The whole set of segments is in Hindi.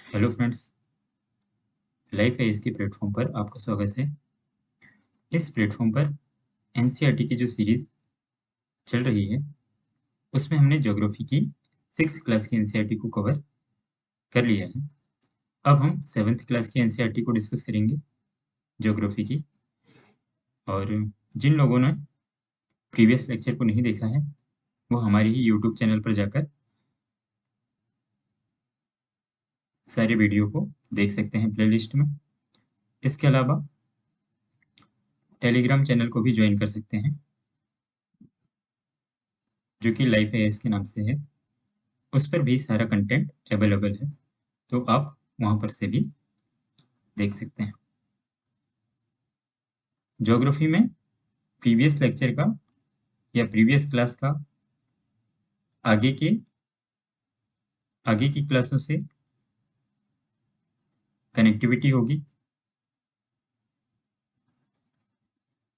हेलो फ्रेंड्स, लाइफ है इसके प्लेटफॉर्म पर आपका स्वागत है। इस प्लेटफॉर्म पर एनसीईआरटी की जो सीरीज चल रही है उसमें हमने ज्योग्राफी की 6th क्लास की एनसीईआरटी को कवर कर लिया है। अब हम 7th क्लास की एनसीईआरटी को डिस्कस करेंगे ज्योग्राफी की। और जिन लोगों ने प्रीवियस लेक्चर को नहीं देखा है वो हमारे ही यूट्यूब चैनल पर जाकर सारे वीडियो को देख सकते हैं प्लेलिस्ट में। इसके अलावा टेलीग्राम चैनल को भी ज्वाइन कर सकते हैं जो कि लाइफ है के नाम से है। उस पर भी सारा कंटेंट अवेलेबल है, तो आप वहाँ पर से भी देख सकते हैं। ज्योग्राफी में प्रीवियस लेक्चर का या प्रीवियस क्लास का आगे के आगे की क्लासों से कनेक्टिविटी होगी।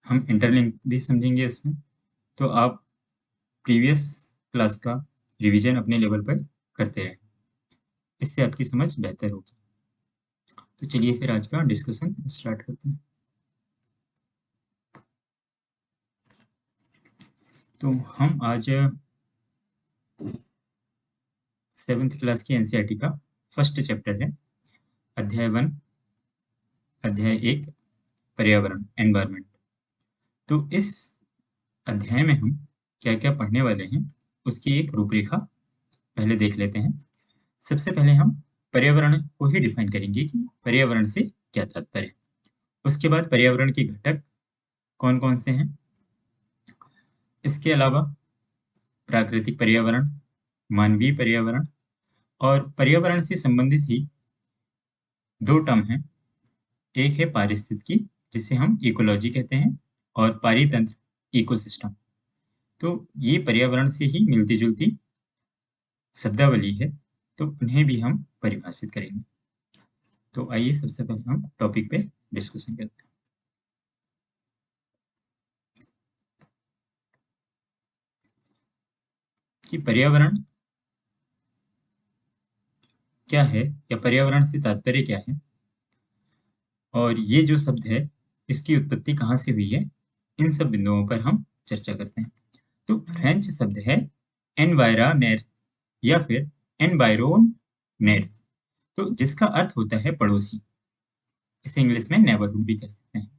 हम इंटरलिंक भी समझेंगे इसमें, तो आप प्रीवियस क्लास का रिवीजन अपने लेवल पर करते रहें, इससे आपकी समझ बेहतर होगी। तो चलिए फिर आज का डिस्कशन स्टार्ट करते हैं। तो हम आज 7th क्लास की एनसीईआरटी का फर्स्ट चैप्टर है, अध्याय 1 पर्यावरण एनवायरनमेंट। तो इस अध्याय में हम क्या क्या पढ़ने वाले हैं उसकी एक रूपरेखा पहले देख लेते हैं। सबसे पहले हम पर्यावरण को ही डिफाइन करेंगे कि पर्यावरण से क्या तात्पर्य है। उसके बाद पर्यावरण के घटक कौन कौन से हैं। इसके अलावा प्राकृतिक पर्यावरण, मानवीय पर्यावरण और पर्यावरण से संबंधित ही दो टर्म हैं। एक है पारिस्थितिकी जिसे हम इकोलॉजी कहते हैं, और पारितंत्र इकोसिस्टम। तो ये पर्यावरण से ही मिलती जुलती शब्दावली है, तो उन्हें भी हम परिभाषित करेंगे। तो आइए सबसे पहले हम टॉपिक पे डिस्कशन करते हैं कि पर्यावरण क्या है या पर्यावरण से तात्पर्य क्या है, और ये जो शब्द है इसकी उत्पत्ति कहाँ से हुई है। इन सब बिंदुओं पर हम चर्चा करते हैं। तो फ्रेंच शब्द है एनवायरानेर या फिर एनवायरोनेर, तो जिसका अर्थ होता है पड़ोसी। इसे इंग्लिश में नेबरहुड भी कह सकते हैं।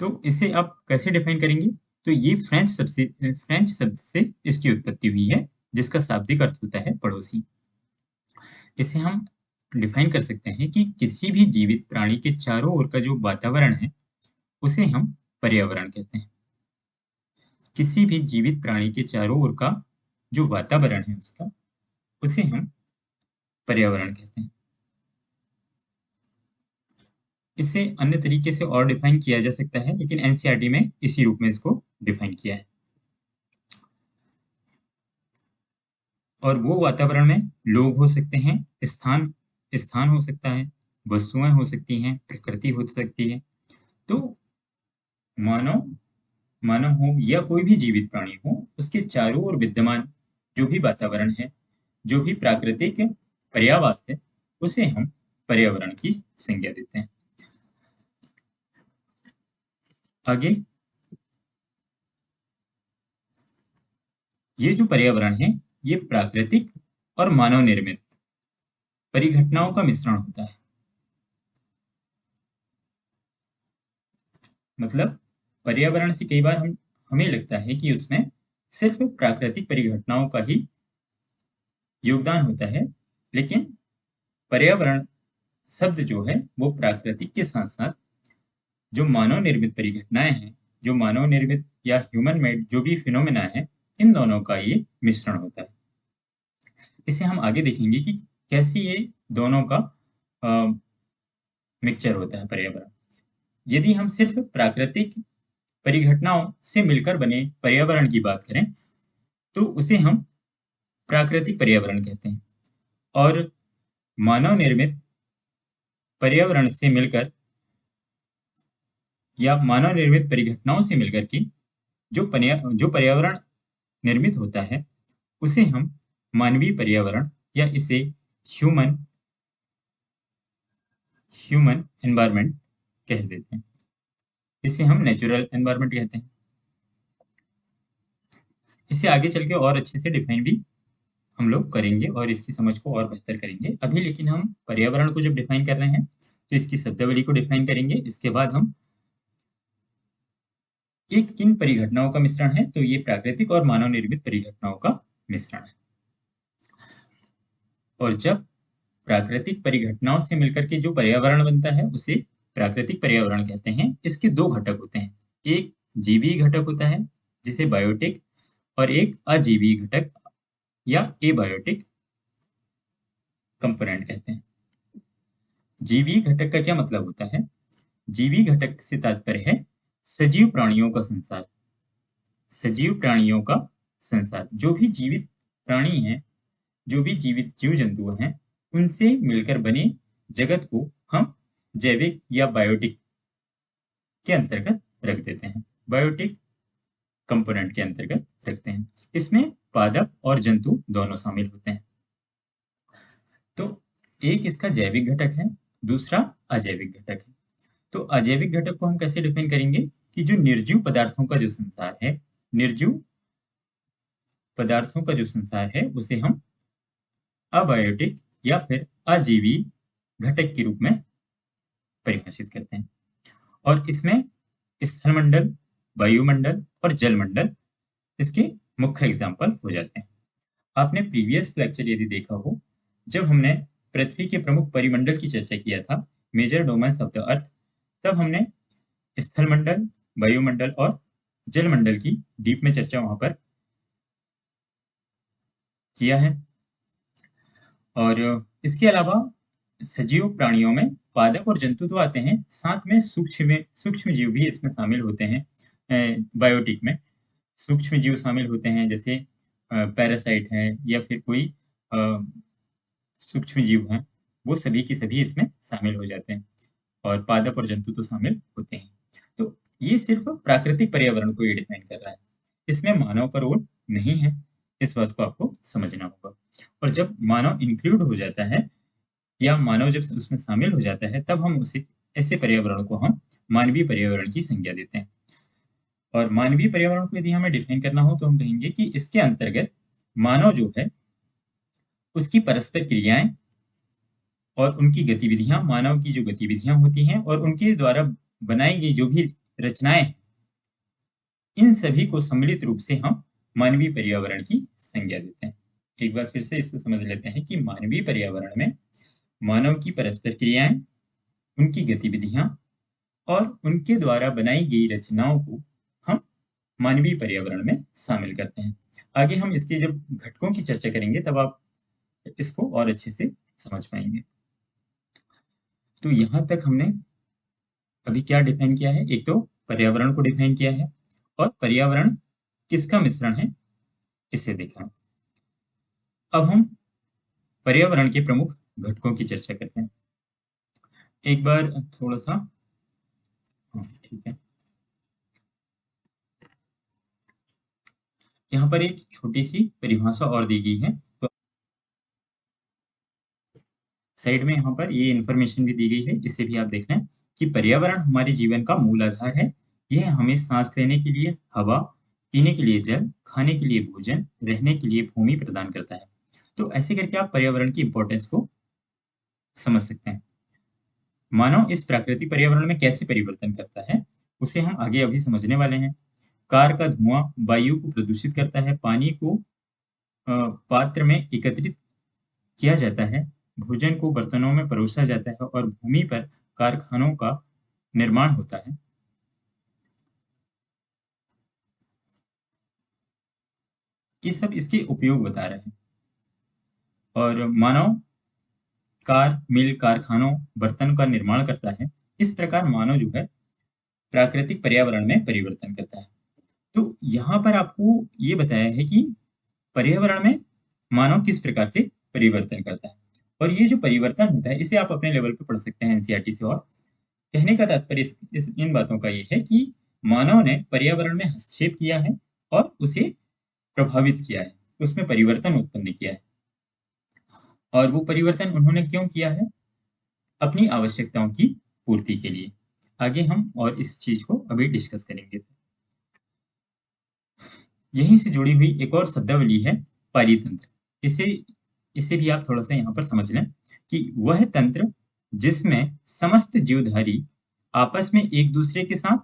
तो इसे आप कैसे डिफाइन करेंगे, तो ये फ्रेंच शब्द से इसकी उत्पत्ति हुई है जिसका शाब्दिक अर्थ होता है पड़ोसी। इसे हम डिफाइन कर सकते हैं कि किसी भी जीवित प्राणी के चारों ओर का जो वातावरण है उसे हम पर्यावरण कहते हैं। किसी भी जीवित प्राणी के चारों ओर का जो वातावरण है उसका, उसे हम पर्यावरण कहते हैं। इसे अन्य तरीके से और डिफाइन किया जा सकता है, लेकिन एनसीईआरटी में इसी रूप में इसको डिफाइन किया है। और वो वातावरण में लोग हो सकते हैं, स्थान स्थान हो सकता है, वस्तुएं हो सकती हैं, प्रकृति हो सकती है। तो मानव मानव हो या कोई भी जीवित प्राणी हो, उसके चारों ओर विद्यमान जो भी वातावरण है, जो भी प्राकृतिक पर्यावास है, उसे हम पर्यावरण की संज्ञा देते हैं। आगे ये जो पर्यावरण है ये प्राकृतिक और मानव निर्मित परिघटनाओं का मिश्रण होता है। मतलब पर्यावरण से कई बार हमें लगता है कि उसमें सिर्फ प्राकृतिक परिघटनाओं का ही योगदान होता है, लेकिन पर्यावरण शब्द जो है वो प्राकृतिक के साथ साथ जो मानव निर्मित परिघटनाएं हैं, जो मानव निर्मित या ह्यूमन मेड जो भी फिनोमेना है, इन दोनों का ये मिश्रण होता है। इसे हम आगे देखेंगे कि कैसे ये दोनों का मिक्सचर होता है पर्यावरण। यदि हम सिर्फ प्राकृतिक परिघटनाओं से मिलकर बने पर्यावरण की बात करें तो उसे हम प्राकृतिक पर्यावरण कहते हैं। और मानव निर्मित पर्यावरण से मिलकर या मानव निर्मित परिघटनाओं से मिलकर के जो पर्यावरण निर्मित होता है उसे हम मानवीय पर्यावरण या इसे ह्यूमन ह्यूमन एनवायरनमेंट कह देते हैं। इसे हम नेचुरल एनवायरनमेंट कहते हैं। इसे आगे चल के और अच्छे से डिफाइन भी हम लोग करेंगे और इसकी समझ को और बेहतर करेंगे। अभी लेकिन हम पर्यावरण को जब डिफाइन कर रहे हैं तो इसकी शब्दावली को डिफाइन करेंगे। इसके बाद हम एक किन परिघटनाओं का मिश्रण है, तो ये प्राकृतिक और मानव निर्मित परिघटनाओं का मिश्रण है। और जब प्राकृतिक परिघटनाओं से मिलकर के जो पर्यावरण बनता है उसे प्राकृतिक पर्यावरण कहते हैं। इसके दो घटक होते हैं, एक जीवी घटक होता है जिसे बायोटिक, और एक अजीवी घटक या एबायोटिक कंपोनेंट कहते हैं। जीवी घटक का क्या मतलब होता है? जीवी घटक से तात्पर्य है सजीव प्राणियों का संसार। सजीव प्राणियों का संसार, जो भी जीवित प्राणी हैं, जो भी जीवित जीव जंतु हैं, उनसे मिलकर बने जगत को हम जैविक या बायोटिक के अंतर्गत रख देते हैं, बायोटिक कंपोनेंट के अंतर्गत रखते हैं। इसमें पादप और जंतु दोनों शामिल होते हैं। तो एक इसका जैविक घटक है, दूसरा अजैविक घटक है। तो अजैविक घटक को हम कैसे डिफाइन करेंगे कि जो निर्जीव पदार्थों का जो संसार है, निर्जीव पदार्थों का जो संसार है उसे हम अबायोटिक या फिर अजीवी घटक के रूप में परिभाषित करते हैं। और इसमें स्थलमंडल, वायुमंडल और जलमंडल इसके मुख्य एग्जाम्पल हो जाते हैं। आपने प्रीवियस लेक्चर यदि देखा हो, जब हमने पृथ्वी के प्रमुख परिमंडल की चर्चा किया था, major domains of the earth, तब हमने स्थलमंडल, वायुमंडल और जलमंडल की डीप में चर्चा वहां पर किया है। और इसके अलावा सजीव प्राणियों में पादप और जंतु तो आते हैं, साथ में सूक्ष्म जीव भी इसमें शामिल होते हैं। बायोटिक में सूक्ष्म जीव शामिल होते हैं, जैसे पैरासाइट हैं या फिर कोई सूक्ष्म जीव हैं, वो सभी के सभी इसमें शामिल हो जाते हैं। और पादप और जंतु तो शामिल होते हैं। तो ये सिर्फ प्राकृतिक पर्यावरण को ये डिफाइन कर रहा है, इसमें मानव का रोल नहीं है। इस बात को आपको समझना होगा। और जब मानव इंक्लूड हो जाता है या मानव जब उसमें शामिल हो जाता है, तब हम उसे ऐसे पर्यावरण को हम मानवीय पर्यावरण की संज्ञा देते हैं। और मानवीय पर्यावरण को यदि हमें डिफाइन करना हो तो हम कहेंगे कि इसके अंतर्गत मानव जो है उसकी परस्पर क्रियाएं और उनकी गतिविधियां, मानव की जो गतिविधियां होती हैं और उनके द्वारा बनाई गई जो भी रचनाएं हैं, इन सभी को सम्मिलित रूप से हम मानवीय पर्यावरण की संज्ञा देते हैं। एक बार फिर से इसको समझ लेते हैं कि मानवीय पर्यावरण में मानव की परस्पर क्रियाएं, उनकी गतिविधियां और उनके द्वारा बनाई गई रचनाओं को हम मानवीय पर्यावरण में शामिल करते हैं। आगे हम इसके जब घटकों की चर्चा करेंगे तब आप इसको और अच्छे से समझ पाएंगे। तो यहाँ तक हमने अभी क्या डिफाइन किया है? एक तो पर्यावरण को डिफाइन किया है और पर्यावरण किसका मिश्रण है इसे देखा है। अब हम पर्यावरण के प्रमुख घटकों की चर्चा करते हैं। एक बार थोड़ा सा, हाँ ठीक है, यहाँ पर एक छोटी सी परिभाषा और दी गई है, तो साइड में यहाँ पर ये इंफॉर्मेशन भी दी गई है, इससे भी आप देख लें कि पर्यावरण हमारे जीवन का मूल आधार है। यह हमें सांस लेने के लिए हवा, पीने के लिए जल, खाने के लिए भोजन, रहने के लिए भूमि प्रदान करता है। तो ऐसे करके आप पर्यावरण की इंपॉर्टेंस को समझ सकते हैं। मानव इस प्राकृतिक पर्यावरण में कैसे परिवर्तन करता है उसे हम आगे अभी समझने वाले हैं। कार का धुआं वायु को प्रदूषित करता है, पानी को पात्र में एकत्रित किया जाता है, भोजन को बर्तनों में परोसा जाता है और भूमि पर कारखानों का निर्माण होता है। ये सब इसके उपयोग बता रहे हैं। और मानव कार, मिल, कारखानों, बर्तन का निर्माण करता है। इस प्रकार मानव जो है प्राकृतिक पर्यावरण में परिवर्तन करता है। तो यहाँ पर आपको ये बताया है कि पर्यावरण में मानव किस प्रकार से परिवर्तन करता है। और ये जो परिवर्तन होता है इसे आप अपने लेवल पे पढ़ सकते हैं एनसीईआरटी से। और कहने का तात्पर्य इन बातों का ये है कि मानव ने पर्यावरण में हस्तक्षेप किया है और उसे प्रभावित किया है, उसमें परिवर्तन उत्पन्न किया है। और वो परिवर्तन उन्होंने क्यों किया है? अपनी आवश्यकताओं की पूर्ति के लिए। आगे हम और इस चीज को अभी डिस्कस करेंगे। यहीं से जुड़ी हुई एक और शब्दावली है पारितंत्र। इसे इसे भी आप थोड़ा सा यहाँ पर समझ लें कि वह तंत्र जिसमें समस्त जीवधारी आपस में एक दूसरे के साथ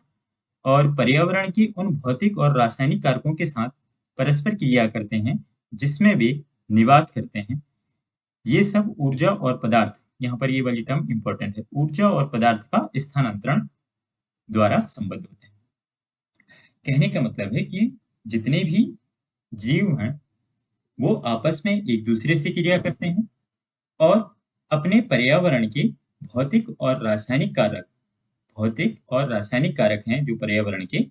और पर्यावरण की उन भौतिक और रासायनिक कारकों के साथ परस्पर क्रिया करते हैं जिसमें वे निवास करते हैं। ये सब ऊर्जा और पदार्थ, यहाँ पर ये वाली टर्म इंपॉर्टेंट है, ऊर्जा और पदार्थ का स्थानांतरण द्वारा संबद्ध होते हैं। कहने का मतलब है कि जितने भी जीव हैं वो आपस में एक दूसरे से क्रिया करते हैं और अपने पर्यावरण के भौतिक और रासायनिक कारक भौतिक और रासायनिक कारक हैं जो पर्यावरण के,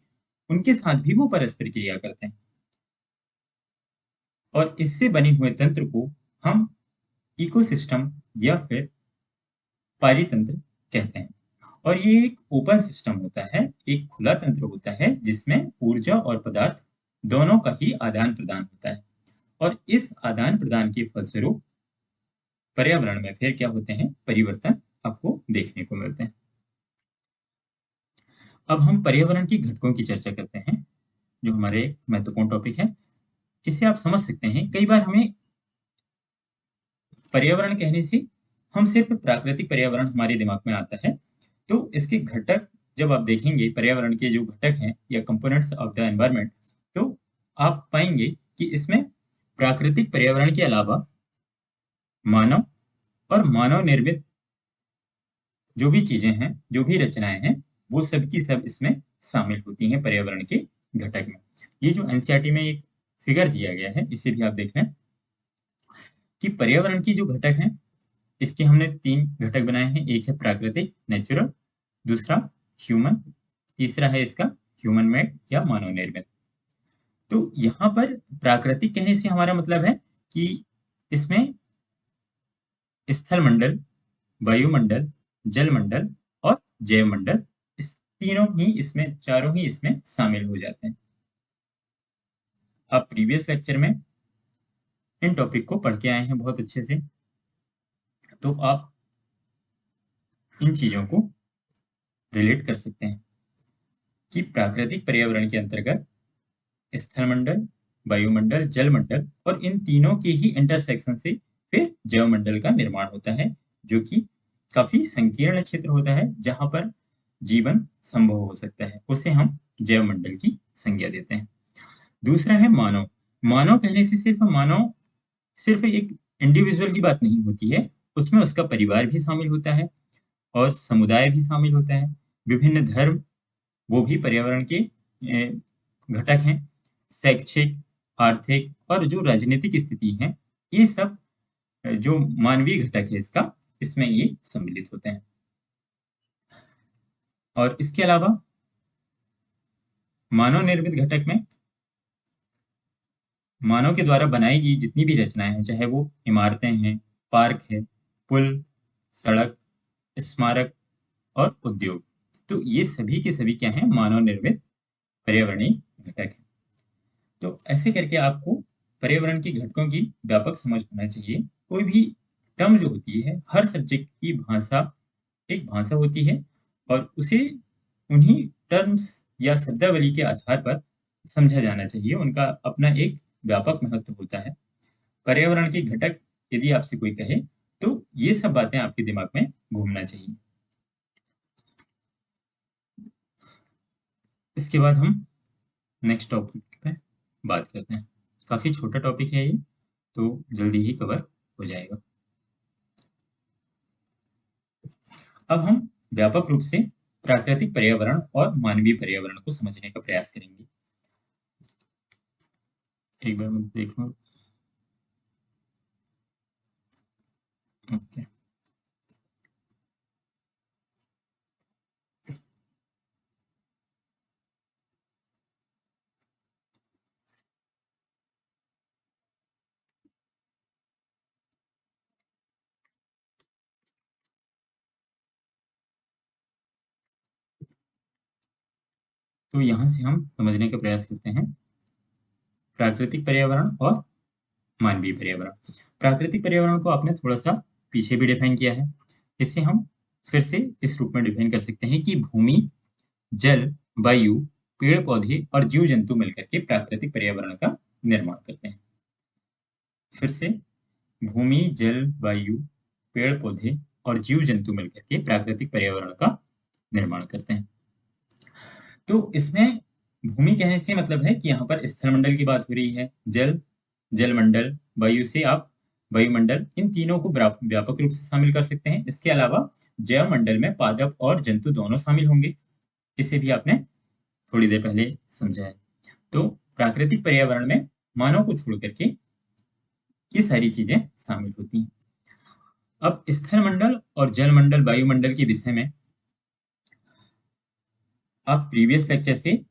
उनके साथ भी वो परस्पर क्रिया करते हैं और इससे बने हुए तंत्र को हम इकोसिस्टम या फिर पारितंत्र कहते हैं। और ये एक ओपन सिस्टम होता है, एक खुला तंत्र होता है जिसमें ऊर्जा और पदार्थ दोनों का ही आदान प्रदान होता है और इस आदान प्रदान के फलस्वरूप पर्यावरण में फिर क्या होते हैं, परिवर्तन आपको देखने को मिलते हैं। अब हम पर्यावरण की घटकों की चर्चा करते हैं जो हमारे महत्वपूर्ण टॉपिक है। इससे आप समझ सकते हैं कई बार हमें पर्यावरण कहने से हम सिर्फ प्राकृतिक पर्यावरण हमारे दिमाग में आता है। तो इसके घटक जब आप देखेंगे, पर्यावरण के जो घटक हैं या कंपोनेंट्स ऑफ द एनवायरनमेंट, तो आप पाएंगे कि इसमें प्राकृतिक पर्यावरण के अलावा मानव और मानव निर्मित जो भी चीजें हैं, जो भी रचनाएं हैं, वो सब की सब इसमें शामिल होती हैं पर्यावरण के घटक में। ये जो एनसीईआरटी में एक फिगर दिया गया है, इसे भी आप देख लें कि पर्यावरण की जो घटक हैं, इसके हमने 3 घटक बनाए हैं। एक है प्राकृतिक, नेचुरल, दूसरा ह्यूमन, तीसरा है इसका ह्यूमन मेड या मानव निर्मित। तो यहाँ पर प्राकृतिक कहने से हमारा मतलब है कि इसमें स्थल मंडल, वायुमंडल, जलमंडल और जैवमंडल, इस तीनों ही इसमें, चारों ही इसमें शामिल हो जाते हैं। आप प्रीवियस लेक्चर में इन टॉपिक को पढ़ के आए हैं बहुत अच्छे से, तो आप इन चीजों को रिलेट कर सकते हैं कि प्राकृतिक पर्यावरण के अंतर्गत स्थलमंडल, वायुमंडल, जलमंडल और इन तीनों के ही इंटरसेक्शन से फिर जैवमंडल का निर्माण होता है, जो कि काफी संकीर्ण क्षेत्र होता है जहां पर जीवन संभव हो सकता है। उसे हम जैवमंडल की संज्ञा देते हैं। दूसरा है मानव। मानव कहने से सिर्फ एक इंडिविजुअल की बात नहीं होती है, उसमें उसका परिवार भी शामिल होता है और समुदाय भी शामिल होता है। विभिन्न धर्म, वो भी पर्यावरण के घटक हैं। शैक्षिक, आर्थिक और जो राजनीतिक स्थिति है, ये सब जो मानवीय घटक है इसका, इसमें ये सम्मिलित होते हैं। और इसके अलावा मानव निर्मित घटक में मानव के द्वारा बनाई गई जितनी भी रचनाएं हैं, चाहे वो इमारतें हैं, पार्क है, पुल, सड़क, स्मारक और उद्योग, तो ये सभी के सभी क्या हैं, मानव निर्मित पर्यावरणीय घटक हैं। तो ऐसे करके आपको पर्यावरण के घटकों की व्यापक समझ होना चाहिए। कोई भी टर्म जो होती है, हर सब्जेक्ट की भाषा एक भाषा होती है और उसे उन्हीं टर्म्स या शब्दावली के आधार पर समझा जाना चाहिए। उनका अपना एक व्यापक महत्व होता है। पर्यावरण के घटक यदि आपसे कोई कहे, तो ये सब बातें आपके दिमाग में घूमना चाहिए। इसके बाद हम नेक्स्ट टॉपिक पे बात करते हैं। काफी छोटा टॉपिक है ये, तो जल्दी ही कवर हो जाएगा। अब हम व्यापक रूप से प्राकृतिक पर्यावरण और मानवीय पर्यावरण को समझने का प्रयास करेंगे। एक बार मैं देख लूं। ओके। तो यहाँ से हम समझने का प्रयास करते हैं प्राकृतिक पर्यावरण और मानवीय पर्यावरण। प्राकृतिक पर्यावरण को आपने थोड़ा सा पीछे भी डिफाइन किया है। इससे हम फिर से इस रूप में डिफाइन कर सकते हैं कि भूमि, जल, वायु, पेड़ पौधे और जीव जंतु मिलकर के प्राकृतिक पर्यावरण का निर्माण करते हैं। फिर से भूमि, जल, वायु, पेड़ पौधे और जीव जंतु मिलकर के प्राकृतिक पर्यावरण का निर्माण करते हैं। तो इसमें भूमि कहने से मतलब है कि यहाँ पर स्थलमंडल की बात हो रही है। जल, जलमंडल, वायु से आप वायुमंडल, इन तीनों को व्यापक रूप से शामिल कर सकते हैं। इसके अलावा जैव मंडल में पादप और जंतु दोनों शामिल होंगे। इसे भी आपने थोड़ी देर पहले समझा है। तो प्राकृतिक पर्यावरण में मानव को छोड़ करके ये सारी चीजें शामिल होती हैं। अब स्थलमंडल और जलमंडल, वायुमंडल के विषय में आप प्रीवियस लेक्चर से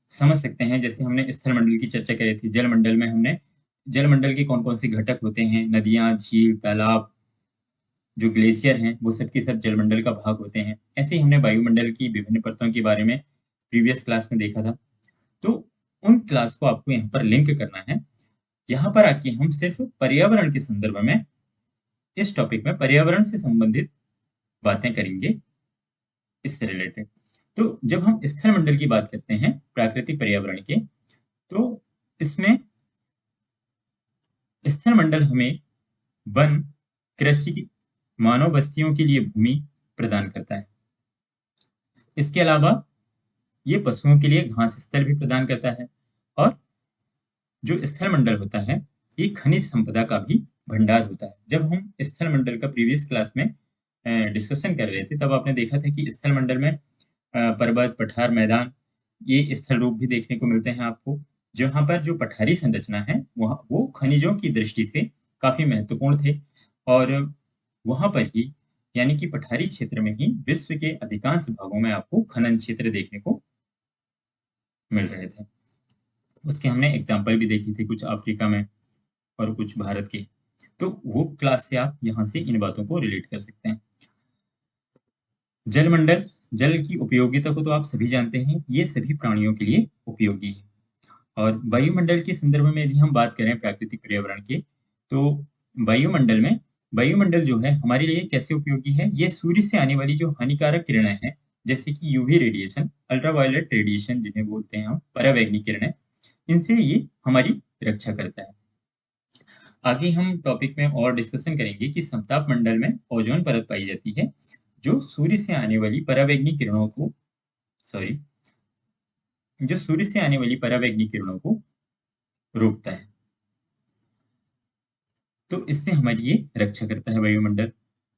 समझ सकते हैं। जैसे हमने स्थलमंडल की चर्चा करी थी, जलमंडल में हमने जलमंडल के कौन-कौन से घटक होते हैं, नदियाँ, झील, तालाब, जो ग्लेशियर हैं, वो सब के सब जलमंडल का भाग होते हैं। ऐसे ही हमने वायुमंडल की विभिन्न परतों के बारे में प्रीवियस क्लास में देखा था। तो उन क्लास को आपको यहाँ पर लिंक करना है। यहाँ पर आके हम सिर्फ पर्यावरण के संदर्भ में, इस टॉपिक में पर्यावरण से संबंधित बातें करेंगे, इससे रिलेटेड। तो जब हम स्थलमंडल की बात करते हैं प्राकृतिक पर्यावरण के, तो इसमें स्थलमंडल हमें वन, कृषि, मानव बस्तियों के लिए भूमि प्रदान करता है। इसके अलावा ये पशुओं के लिए घास स्थल भी प्रदान करता है। और जो स्थलमंडल होता है, ये खनिज संपदा का भी भंडार होता है। जब हम स्थलमंडल का प्रीवियस क्लास में डिस्कशन कर रहे थे, तब आपने देखा था कि स्थलमंडल में पर्वत, पठार, मैदान, ये स्थल रूप भी देखने को मिलते हैं आपको। जहाँ पर जो पठारी संरचना है, वहाँ वो खनिजों की दृष्टि से काफी महत्वपूर्ण थे। और वहां पर ही, यानी कि पठारी क्षेत्र में ही, विश्व के अधिकांश भागों में आपको खनन क्षेत्र देखने को मिल रहे थे। उसके हमने एग्जाम्पल भी देखी थी, कुछ अफ्रीका में और कुछ भारत के। तो वो क्लास से आप यहाँ से इन बातों को रिलेट कर सकते हैं। जलमंडल, जल की उपयोगिता को तो आप सभी जानते हैं, ये सभी प्राणियों के लिए उपयोगी है। और वायुमंडल के संदर्भ में यदि हम बात करें प्राकृतिक पर्यावरण के, तो वायुमंडल में, वायुमंडल जो है हमारे लिए कैसे उपयोगी है, ये सूर्य से आने वाली जो हानिकारक किरणें हैं, जैसे कि यूवी रेडिएशन, अल्ट्रावायलेट रेडिएशन जिन्हें बोलते हैं हम, परावैंगनी किरणें, इनसे ये हमारी रक्षा करता है। आगे हम टॉपिक में और डिस्कशन करेंगे कि समताप मंडल में ओजोन परत पाई जाती है, जो सूर्य से आने वाली परावैंगनी किरणों को, सॉरी, जो सूर्य से आने वाली परावैंगनी किरणों को रोकता है। तो इससे हमारी ये रक्षा करता है वायुमंडल,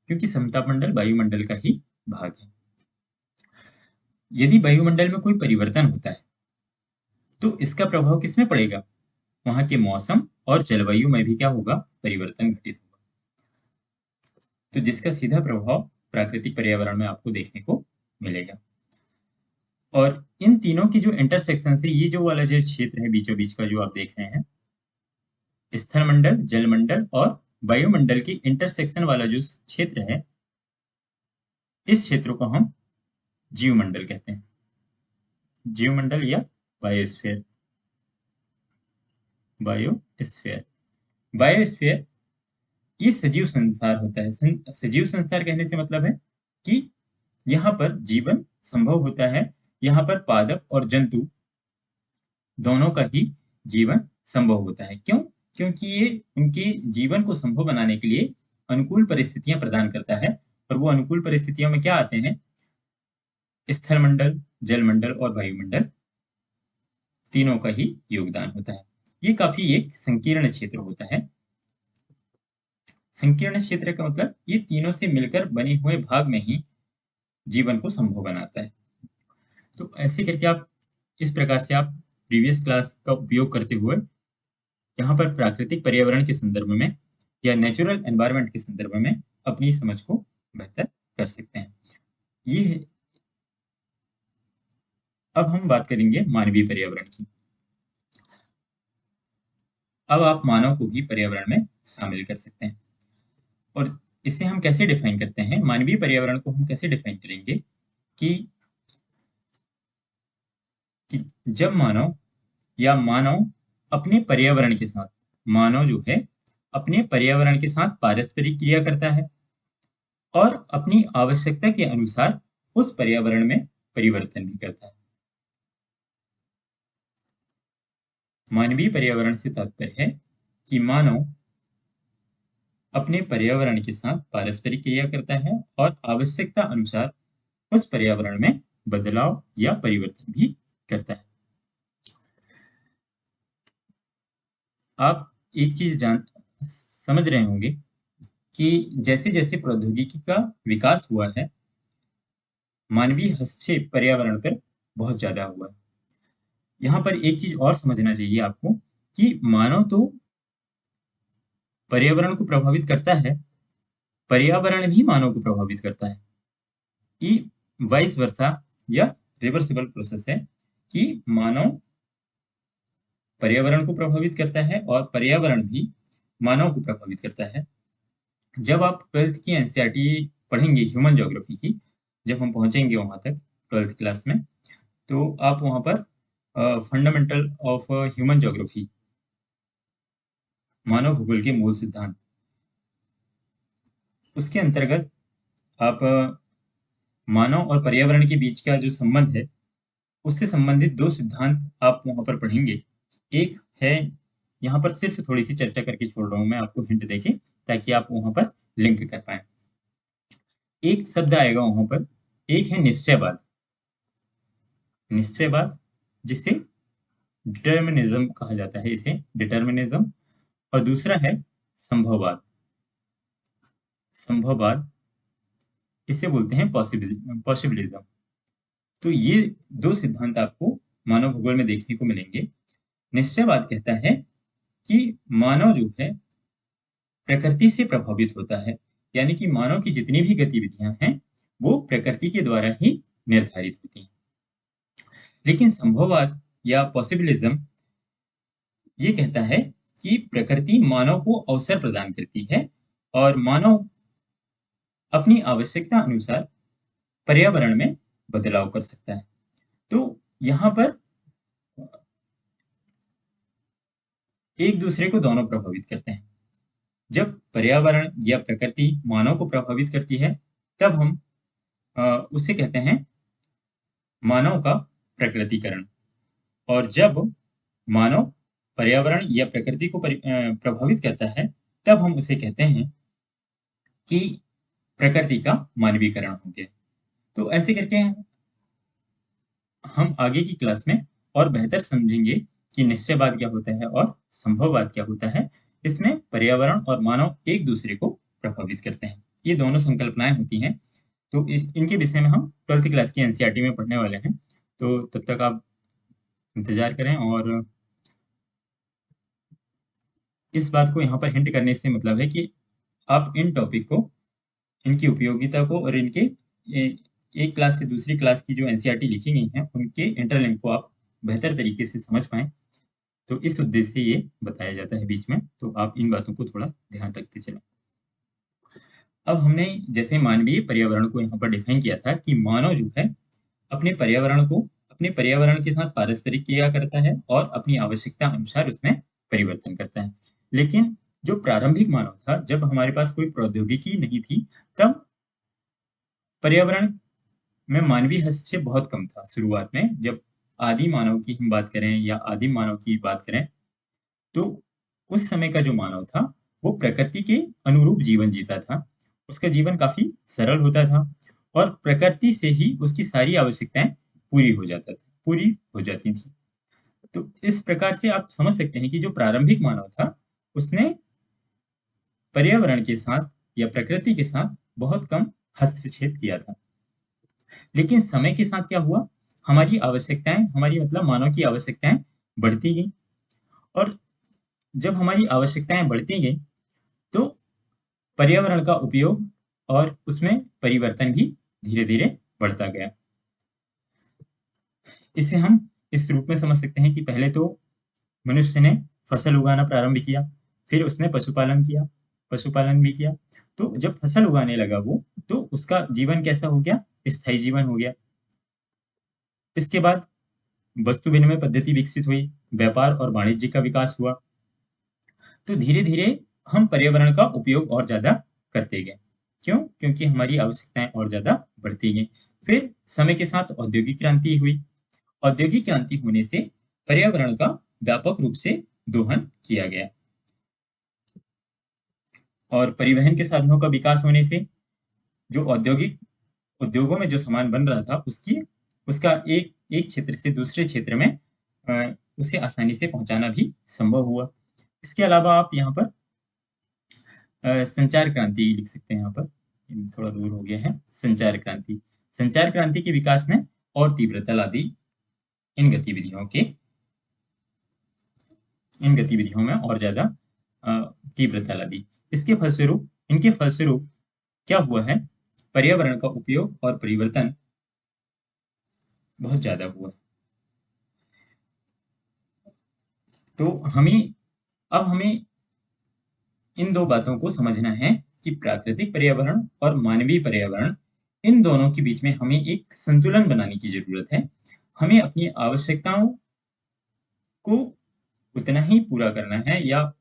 क्योंकि समताप मंडल वायुमंडल का ही भाग है। यदि वायुमंडल में कोई परिवर्तन होता है, तो इसका प्रभाव किसमें पड़ेगा? वहां के मौसम और जलवायु में भी क्या होगा? परिवर्तन घटित होगा। तो जिसका सीधा प्रभाव प्राकृतिक पर्यावरण में आपको देखने को मिलेगा। और इन तीनों की जो इंटरसेक्शन से, ये जो वाला जो क्षेत्र है बीचों बीच का जो आप देख रहे हैं, स्थलमंडल, जलमंडल और वायुमंडल की इंटरसेक्शन वाला जो क्षेत्र है, इस क्षेत्र को हम जीवमंडल कहते हैं। जीवमंडल या बायोस्फीयर, बायोस्फीयर, बायोस्फीयर ये सजीव संसार होता है। सजीव संसार कहने से मतलब है कि यहाँ पर जीवन संभव होता है। यहाँ पर पादप और जंतु दोनों का ही जीवन संभव होता है। क्यों? क्योंकि ये उनके जीवन को संभव बनाने के लिए अनुकूल परिस्थितियां प्रदान करता है। और वो अनुकूल परिस्थितियों में क्या आते हैं? स्थलमंडल, जलमंडल और वायुमंडल, तीनों का ही योगदान होता है। ये काफी एक संकीर्ण क्षेत्र होता है। संकीर्ण क्षेत्र का मतलब ये तीनों से मिलकर बने हुए भाग में ही जीवन को संभव बनाता है। तो ऐसे करके आप, इस प्रकार से आप प्रीवियस क्लास का उपयोग करते हुए यहाँ पर प्राकृतिक पर्यावरण के संदर्भ में या नेचुरल एनवायरनमेंट के संदर्भ में अपनी समझ को बेहतर कर सकते हैं। ये अब हम बात करेंगे मानवीय पर्यावरण की। अब आप मानव को भी पर्यावरण में शामिल कर सकते हैं। और इसे हम कैसे डिफाइन करते हैं? मानवीय पर्यावरण को हम कैसे डिफाइन करेंगे कि जब मानव या मानव अपने पर्यावरण के साथ, मानव जो है अपने पर्यावरण के साथ पारस्परिक क्रिया करता है, और अपनी आवश्यकता के अनुसार उस पर्यावरण में परिवर्तन भी करता है। मानवीय पर्यावरण से तात्पर्य है कि मानव अपने पर्यावरण के साथ पारस्परिक क्रिया करता है और आवश्यकता अनुसार उस पर्यावरण में बदलाव या परिवर्तन भी करता है। आप एक चीज समझ रहे होंगे कि जैसे जैसे प्रौद्योगिकी का विकास हुआ है, मानवीय हस्तक्षेप पर्यावरण पर बहुत ज्यादा हुआ है। यहाँ पर एक चीज और समझना चाहिए आपको कि मानव तो पर्यावरण को प्रभावित करता है, पर्यावरण भी मानव को प्रभावित करता है। ये वाइस वर्सा या रिवर्सिबल प्रोसेस है कि मानव पर्यावरण को प्रभावित करता है और पर्यावरण भी मानव को प्रभावित करता है। जब आप 12th की एनसीईआरटी पढ़ेंगे ह्यूमन ज्योग्राफी की, जब हम पहुंचेंगे वहां तक 12th क्लास में, तो आप वहां पर फंडामेंटल ऑफ ह्यूमन ज्योग्राफी, मानव भूगोल के मूल सिद्धांत, उसके अंतर्गत आप मानव और पर्यावरण के बीच का जो संबंध है, उससे संबंधित दो सिद्धांत आप वहां पर पढ़ेंगे। एक है, यहाँ पर सिर्फ थोड़ी सी चर्चा करके छोड़ रहा हूं मैं आपको हिंट देके, ताकि आप वहां पर लिंक कर पाए। एक शब्द आएगा वहां पर, एक है निश्चयवाद, निश्चयवाद जिसे डिटर्मिनिज्म कहा जाता है, इसे डिटर्मिनिज्म। और दूसरा है संभववाद, संभववाद इसे बोलते हैं पॉसिबिलिज्म। तो ये दो सिद्धांत आपको मानव भूगोल में देखने को मिलेंगे। निश्चयवाद कहता है कि मानव जो है प्रकृति से प्रभावित होता है, यानी कि मानव की जितनी भी गतिविधियां हैं वो प्रकृति के द्वारा ही निर्धारित होती हैं। लेकिन संभववाद या पॉसिबिलिज्म ये कहता है कि प्रकृति मानव को अवसर प्रदान करती है और मानव अपनी आवश्यकता अनुसार पर्यावरण में बदलाव कर सकता है। तो यहाँ पर एक दूसरे को दोनों प्रभावित करते हैं। जब पर्यावरण या प्रकृति मानव को प्रभावित करती है, तब हम उसे कहते हैं मानव का प्रकृतिकरण। और जब मानव पर्यावरण या प्रकृति को प्रभावित करता है, तब हम उसे कहते हैं कि प्रकृति का मानवीकरण हो गया। तो ऐसे करके हम आगे की क्लास में और बेहतर समझेंगे कि निश्चयवाद क्या होता है और संभववाद क्या होता है। इसमें पर्यावरण और मानव एक दूसरे को प्रभावित करते हैं, ये दोनों संकल्पनाएं होती हैं। तो इनके विषय में हम 12th क्लास की एनसीईआरटी में पढ़ने वाले हैं। तो तब तक आप इंतजार करें। और इस बात को यहाँ पर हिंट करने से मतलब है कि आप इन टॉपिक को, इनकी उपयोगिता को और इनके एक क्लास से दूसरी क्लास की जो एनसीईआरटी लिखी गई हैं उनके इंटरलिंक को आप बेहतर तरीके से समझ पाएं। तो इस उद्देश्य से ये बताया जाता है बीच में, तो आप इन बातों को थोड़ा ध्यान रखते चलें। अब हमने जैसे मानवीय पर्यावरण को यहाँ पर डिफाइन किया था कि मानव जो है अपने पर्यावरण के साथ पारस्परिक क्रिया करता है और अपनी आवश्यकता अनुसार उसमें परिवर्तन करता है। लेकिन जो प्रारंभिक मानव था, जब हमारे पास कोई प्रौद्योगिकी नहीं थी, तब पर्यावरण में मानवीय हस्तक्षेप बहुत कम था। शुरुआत में जब आदि मानव की हम बात करें या आदिम मानव की बात करें, तो उस समय का जो मानव था वो प्रकृति के अनुरूप जीवन जीता था। उसका जीवन काफी सरल होता था और प्रकृति से ही उसकी सारी आवश्यकताएं पूरी हो जाती थी। तो इस प्रकार से आप समझ सकते हैं कि जो प्रारंभिक मानव था उसने पर्यावरण के साथ या प्रकृति के साथ बहुत कम हस्तक्षेप किया था। लेकिन समय के साथ क्या हुआ, हमारी आवश्यकताएं, हमारी मतलब मानव की आवश्यकताएं बढ़ती गई। और जब हमारी आवश्यकताएं बढ़ती गई तो पर्यावरण का उपयोग और उसमें परिवर्तन भी धीरे धीरे बढ़ता गया। इसे हम इस रूप में समझ सकते हैं कि पहले तो मनुष्य ने फसल उगाना प्रारंभ किया, फिर उसने पशुपालन भी किया। तो जब फसल उगाने लगा वो, तो उसका जीवन कैसा हो गया, स्थायी जीवन हो गया। इसके बाद वस्तु विनिमय पद्धति विकसित हुई, व्यापार और वाणिज्य का विकास हुआ। तो धीरे धीरे हम पर्यावरण का उपयोग और ज्यादा करते गए। क्यों? क्योंकि हमारी आवश्यकताएं और ज़्यादा बढ़ती गई। फिर समय के साथ औद्योगिक क्रांति हुई। औद्योगिक क्रांति होने से पर्यावरण का व्यापक रूप से दोहन किया गया और परिवहन के साधनों का विकास होने से जो औद्योगिक उद्योगों में जो सामान बन रहा था उसका एक एक क्षेत्र से दूसरे क्षेत्र में उसे आसानी से पहुंचाना भी संभव हुआ। इसके अलावा आप यहाँ पर संचार क्रांति लिख सकते हैं। यहाँ पर थोड़ा दूर हो गया है। संचार क्रांति, संचार क्रांति के विकास ने और तीव्रता ला दी इन गतिविधियों के इन गतिविधियों में और ज्यादा तीव्रता ला दी। इनके फलस्वरूप क्या हुआ है, पर्यावरण का उपयोग और परिवर्तन बहुत ज्यादा हुआ। तो हमें इन दो बातों को समझना है कि प्राकृतिक पर्यावरण और मानवीय पर्यावरण, इन दोनों के बीच में हमें एक संतुलन बनाने की जरूरत है। हमें अपनी आवश्यकताओं को उतना ही पूरा करना है या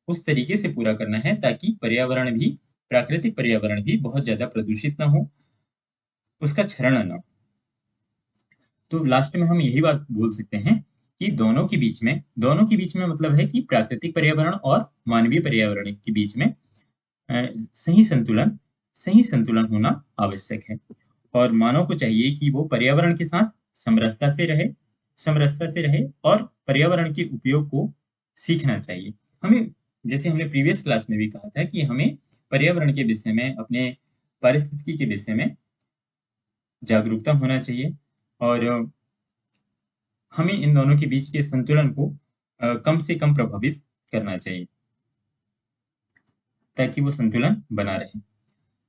उस तरीके से पूरा करना है ताकि प्राकृतिक पर्यावरण भी बहुत ज्यादा प्रदूषित ना हो, उसका क्षरण ना हो। तो लास्ट में हम यही बात बोल सकते हैं कि दोनों के बीच में मतलब है कि प्राकृतिक पर्यावरण और मानवीय पर्यावरण के बीच में सही संतुलन होना आवश्यक है और मानव को चाहिए कि वो पर्यावरण के साथ समरसता से रहे और पर्यावरण के उपयोग को सीखना चाहिए। हमें, जैसे हमने प्रीवियस क्लास में भी कहा था कि हमें पर्यावरण के विषय में, अपने पारिस्थितिकी के विषय में जागरूकता होना चाहिए और हमें इन दोनों के बीच के संतुलन को कम से कम प्रभावित करना चाहिए ताकि वो संतुलन बना रहे।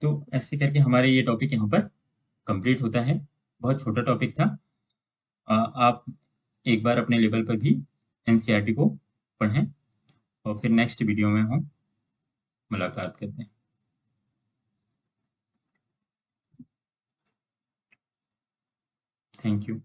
तो ऐसे करके हमारे ये टॉपिक यहाँ पर कंप्लीट होता है। बहुत छोटा टॉपिक था। आप एक बार अपने लेवल पर भी एनसीईआरटी को पढ़ें और फिर नेक्स्ट वीडियो में हम मुलाकात करते हैं। Thank you.